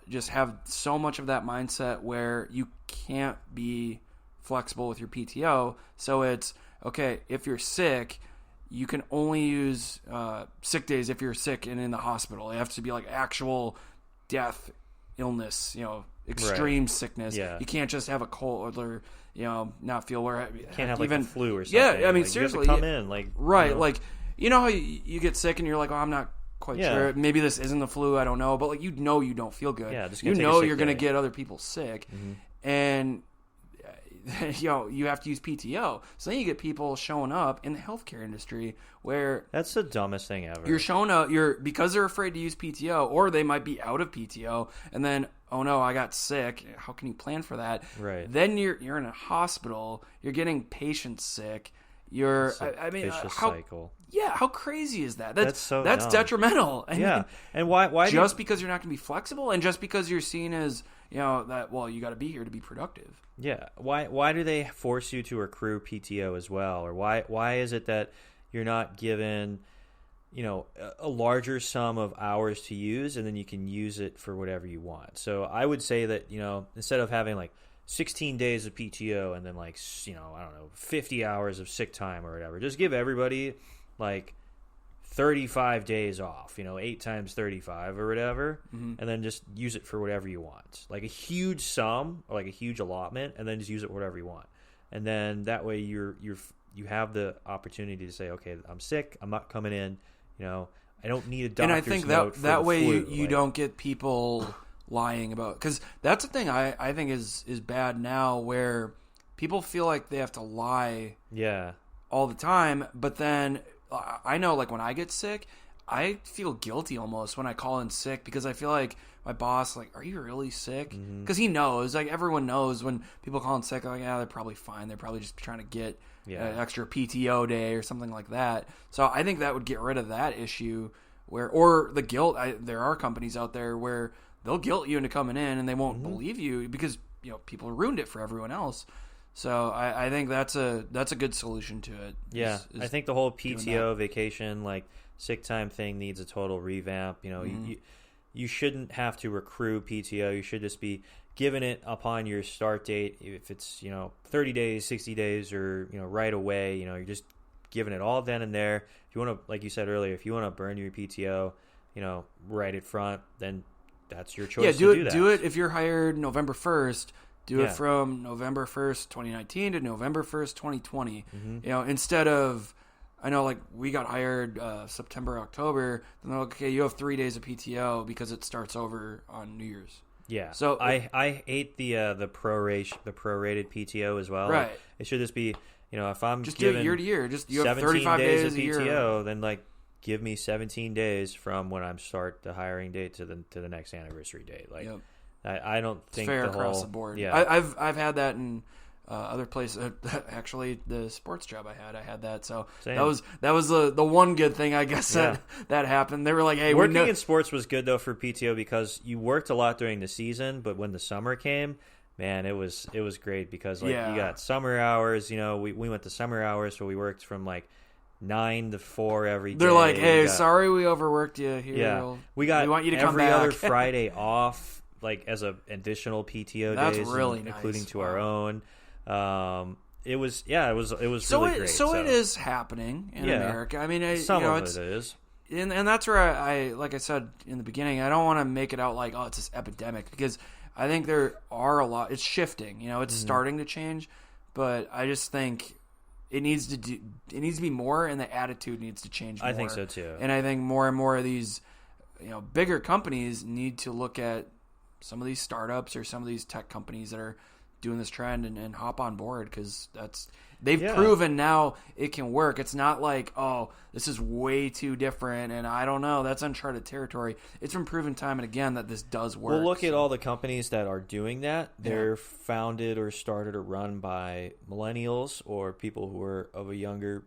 just have so much of that mindset where you can't be flexible with your PTO. So it's okay if you're sick. You can only use sick days if you're sick and in the hospital. It has to be like actual death, illness, extreme sickness. Yeah. You can't just have a cold or, not feel where... You can't have even, like, the flu or something. Yeah, I mean, like, seriously. You have to come in. Like, right, like, how you get sick and you're like, oh, I'm not quite sure. Maybe this isn't the flu, I don't know. But, like, you don't feel good. Yeah, just you're going to get other people sick. Mm-hmm. And... you have to use PTO. So then you get people showing up in the healthcare industry where... That's the dumbest thing ever. You're showing up, because they're afraid to use PTO, or they might be out of PTO, and then, oh no, I got sick. How can you plan for that? Right. Then you're in a hospital, you're getting patients sick, vicious cycle. Yeah, how crazy is that? That's dumb. Detrimental. And why just because you're not going to be flexible, and just because you're seen as, you got to be here to be productive. Yeah. Why do they force you to accrue PTO as well? Or why is it that you're not given, a larger sum of hours to use, and then you can use it for whatever you want? So I would say that, instead of having like 16 days of PTO and then like, 50 hours of sick time or whatever, just give everybody like 35 days off, 8 times 35 or whatever, and then just use it for whatever you want. Like a huge sum or like a huge allotment, and then just use it whatever you want. And then that way you have the opportunity to say, okay, I'm sick, I'm not coming in, I don't need a doctor's note. And I think that way you don't get people lying about, because that's the thing I think is bad now, where people feel like they have to lie all the time, but then I know, like, when I get sick, I feel guilty almost when I call in sick, because I feel like my boss, like, are you really sick? Because he knows, like, everyone knows when people call in sick, like, they're probably fine. They're probably just trying to get an extra PTO day or something like that. So I think that would get rid of that issue, or the guilt. There are companies out there where they'll guilt you into coming in, and they won't believe you because people ruined it for everyone else. So I think that's a good solution to it. Yeah, I think the whole PTO, vacation, like sick time thing needs a total revamp. You shouldn't have to accrue PTO. You should just be given it upon your start date. If it's 30 days, 60 days, or right away, you're just giving it all then and there. If you want to, like you said earlier, if you want to burn your PTO, right at front, then that's your choice. Yeah, do that. Do it if you're hired November 1st. Do it from November 1st, 2019 to November 1st, 2020. Instead of, I know like we got hired September, October, and they're like, okay, you have 3 days of PTO because it starts over on New Year's. Yeah. So I hate the prorated PTO as well. Right. Like, it should just be, if I'm just given do it year to year. Just you have 17 35 days days of a year. PTO, then like give me 17 days from when I start the hiring date to the next anniversary date. Like, Yep. I don't think fair the across whole, the board. Yeah. I've had that in other places. Actually, the sports job I had that. So Same. that was the one good thing, I guess, that happened. They were like, hey, working in sports was good though for PTO because you worked a lot during the season, but when the summer came, man, it was great because like you got summer hours. We went to summer hours, so we worked from like 9 to 4 every day. They're like, hey, sorry we overworked you here. Yeah, we want you to come back. Every other Friday off, like as an additional PTO That's days, really including nice. to our own. It was so really great. So it is happening in America. I mean, some of it is. And that's where I like I said in the beginning, I don't want to make it out like, oh, it's this epidemic, because I think there are a lot. It's shifting. It's starting to change, but I just think it needs to be more, and the attitude needs to change more. I think so too. And I think more and more of these, bigger companies need to look at some of these startups or some of these tech companies that are doing this trend and hop on board, because they've proven now it can work. It's not like, oh, this is way too different and I don't know, that's uncharted territory. It's been proven time and again that this does work. Well, look at all the companies that are doing that. They're founded or started or run by millennials or people who are of a younger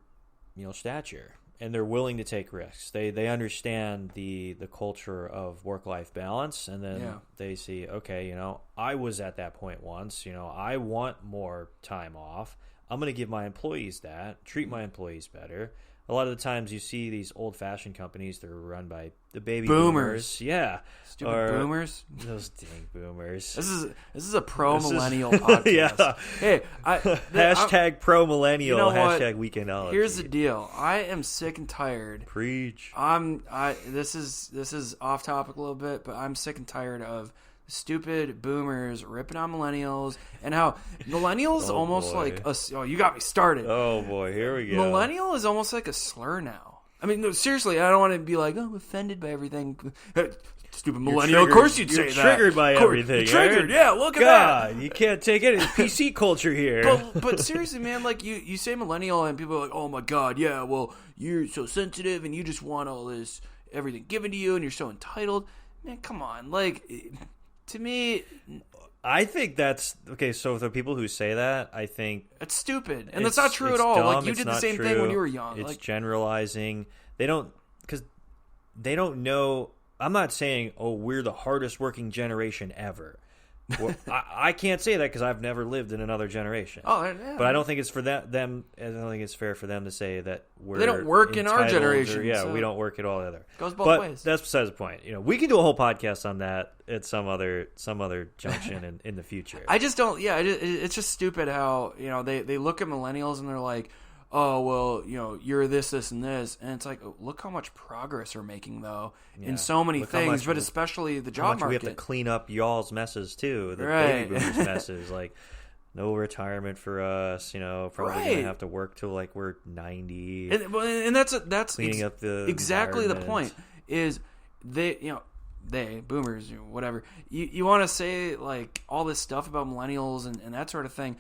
stature, and they're willing to take risks. They understand the culture of work-life balance, and then they see, okay, I was at that point once. I want more time off. I'm going to give my employees that, treat my employees better. A lot of the times you see these old-fashioned companies that are run by the baby boomers. Yeah. Stupid boomers. Those dang boomers. This is a pro-millennial podcast. Yeah. Hey, hashtag pro-millennial, hashtag Weekendology. Here's the deal. I am sick and tired. Preach. This is off topic a little bit, but I'm sick and tired of stupid boomers ripping on millennials, and how millennials almost boy. like you got me started. Oh boy, here we go. Millennial is almost like a slur now. I mean, no, seriously, I don't want to be like, oh, I'm offended by everything. Stupid millennial. Of course you'd say that. You're triggered by everything. Triggered, yeah. Look at God, that. You can't take it. It's PC culture here. But seriously, man, like you say millennial, and people are like, oh my God, yeah. Well, you're so sensitive, and you just want all this everything given to you, and you're so entitled. Man, come on, like. To me, I think that's okay. So the people who say that, I think it's stupid, and that's not true at all. Dumb, like you did the same thing when you were young. It's generalizing. They don't know. I'm not saying, oh, we're the hardest working generation ever. Well, I can't say that because I've never lived in another generation. Oh, yeah. But I don't think it's for them. I don't think it's fair for them to say that they don't work in our generation. So we don't work at all other. Goes both ways. That's besides the point. We can do a whole podcast on that at some other junction in the future. I just don't. Yeah, it's just stupid how they look at millennials and they're like, oh, well, you're this, and this. And it's like, look how much progress we're making, though, in so many things, but especially the job market. We have to clean up y'all's messes, too. The baby boomers' messes. Like, no retirement for us, probably going to have to work till, like, we're 90. And that's cleaning up the exactly the point, is they boomers, whatever. You want to say, like, all this stuff about millennials and that sort of thing.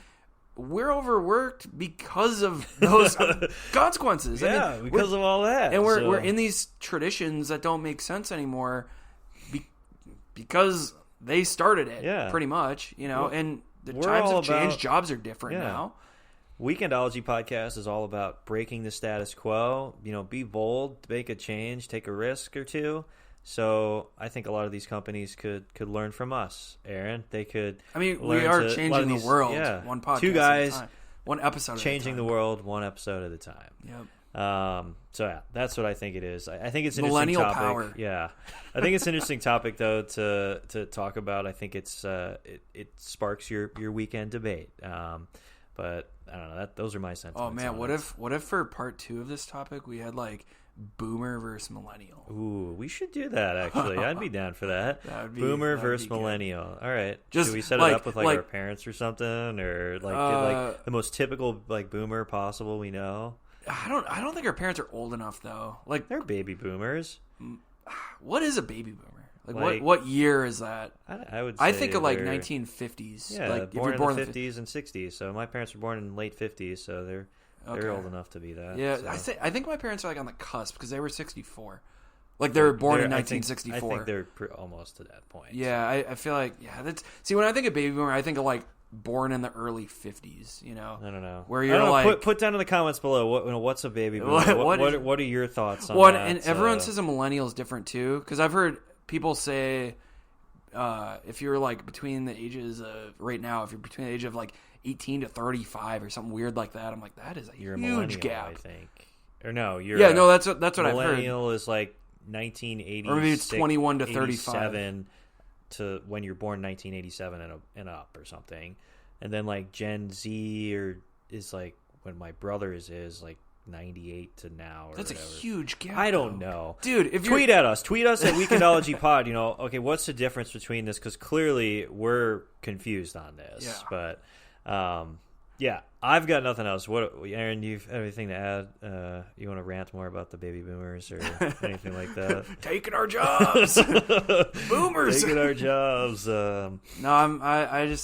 We're overworked because of those consequences. Yeah, I mean, because of all that. And we're in these traditions that don't make sense anymore because they started it, pretty much, and the times have changed. Jobs are different now. Weekendology Podcast is all about breaking the status quo. Be bold, make a change, take a risk or two. So I think a lot of these companies could learn from us, Aaron. They could. I mean, we are changing the world. Yeah, one podcast, two guys, at a time. One episode, changing the world, one episode at a time. Yep. So yeah, that's what I think it is. I think it's an millennial interesting topic. Power. Yeah, I think it's an interesting topic though to talk about. I think it's it sparks your weekend debate. But I don't know. Those are my sentiments. Oh man, what if for part 2 of this topic we had like boomer versus millennial? Ooh, we should do that actually. I'd be down for that. Boomer versus millennial. All right. Should we set it up with like our parents or something, or like the most typical like boomer possible we know? I don't think our parents are old enough though. Like they're baby boomers. What is a baby boomer? Like what year is that? I think of like 1950s. Yeah, like born in the 50s and 60s. So my parents were born in late 50s, so they're old enough to be that. Yeah, so. I think my parents are like on the cusp because they were 64. Like they were born in 1964. I think they're almost to that point. Yeah, I feel like when I think of baby boomer, I think of like born in the early 50s. You know, I don't know where you're like put down in the comments below what's a baby boomer. What are your thoughts on that? And everyone says a millennial is different too because I've heard people say if you're like between the ages of right now, if you're between the age of like 18 to 35 or something weird like that, I'm like that is a huge gap. I think. Or no, that's what I've heard. Millennial is like 1980, or maybe it's 21 to 35 to when you're born 1987 and up or something, and then like Gen Z is like when my brother's is like 98 to now. Or that's whatever. A huge gap. I don't know, dude. If tweet at us at Weekendology Pod. You know, okay, what's the difference between this? Because clearly we're confused on this, but. Yeah, I've got nothing else. What, Aaron? You have anything to add? You want to rant more about the baby boomers or anything like that? Taking our jobs, boomers. Taking our jobs. No, I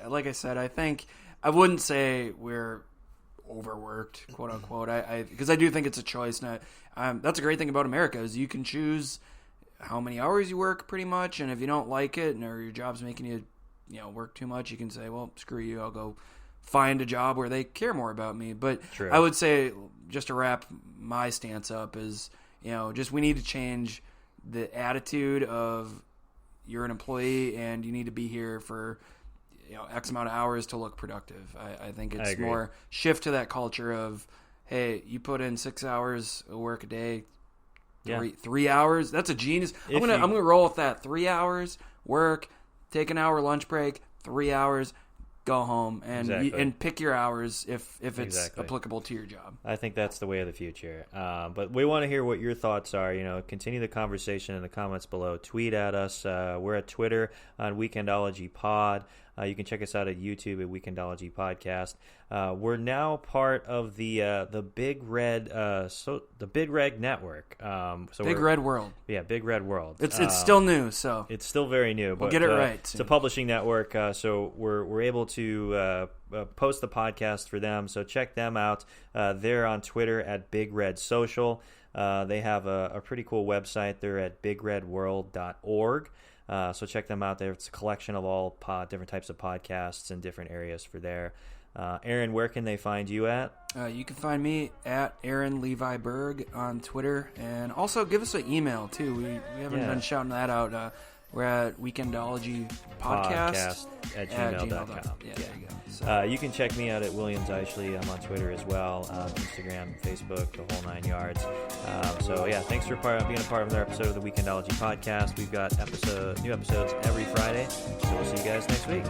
like I said, I think I wouldn't say we're overworked, quote unquote. Because I do think it's a choice. And that's a great thing about America is you can choose how many hours you work, pretty much. And if you don't like it, or your job's making you work too much, you can say, well, screw you, I'll go find a job where they care more about me. But True. I would say, just to wrap my stance up, is, just we need to change the attitude of you're an employee and you need to be here for, X amount of hours to look productive. I think it's more shift to that culture of, hey, you put in 6 hours of work a day, 3 hours. That's a genius. I'm gonna roll with that. 3 hours work, take an hour lunch break, 3 hours, go home, and pick your hours if it's applicable to your job. I think that's the way of the future. But we want to hear what your thoughts are. Continue the conversation in the comments below. Tweet at us. We're at Twitter on Weekendology Pod. You can check us out at YouTube at Weekendology Podcast. We're now part of the Big Red the Big Red Network. Big Red World. Yeah, Big Red World. It's still new, so it's still very new. We'll get it right. It's a publishing network, so we're able to post the podcast for them. So check them out. They're on Twitter at Big Red Social. They have a pretty cool website. They're at bigredworld.org. So check them out there. It's a collection of all different types of podcasts in different areas for there. Aaron, where can they find you at? You can find me at Aaron Levi Berg on Twitter. And also give us an email, too. We haven't been shouting that out. We're at Weekendology Podcast at gmail.com. Yeah, there you go. So. You can check me out at Williams Eishley. I'm on Twitter as well, Instagram, Facebook, the whole 9 yards. Thanks for being a part of another episode of the Weekendology Podcast. We've got new episodes every Friday, so we'll see you guys next week.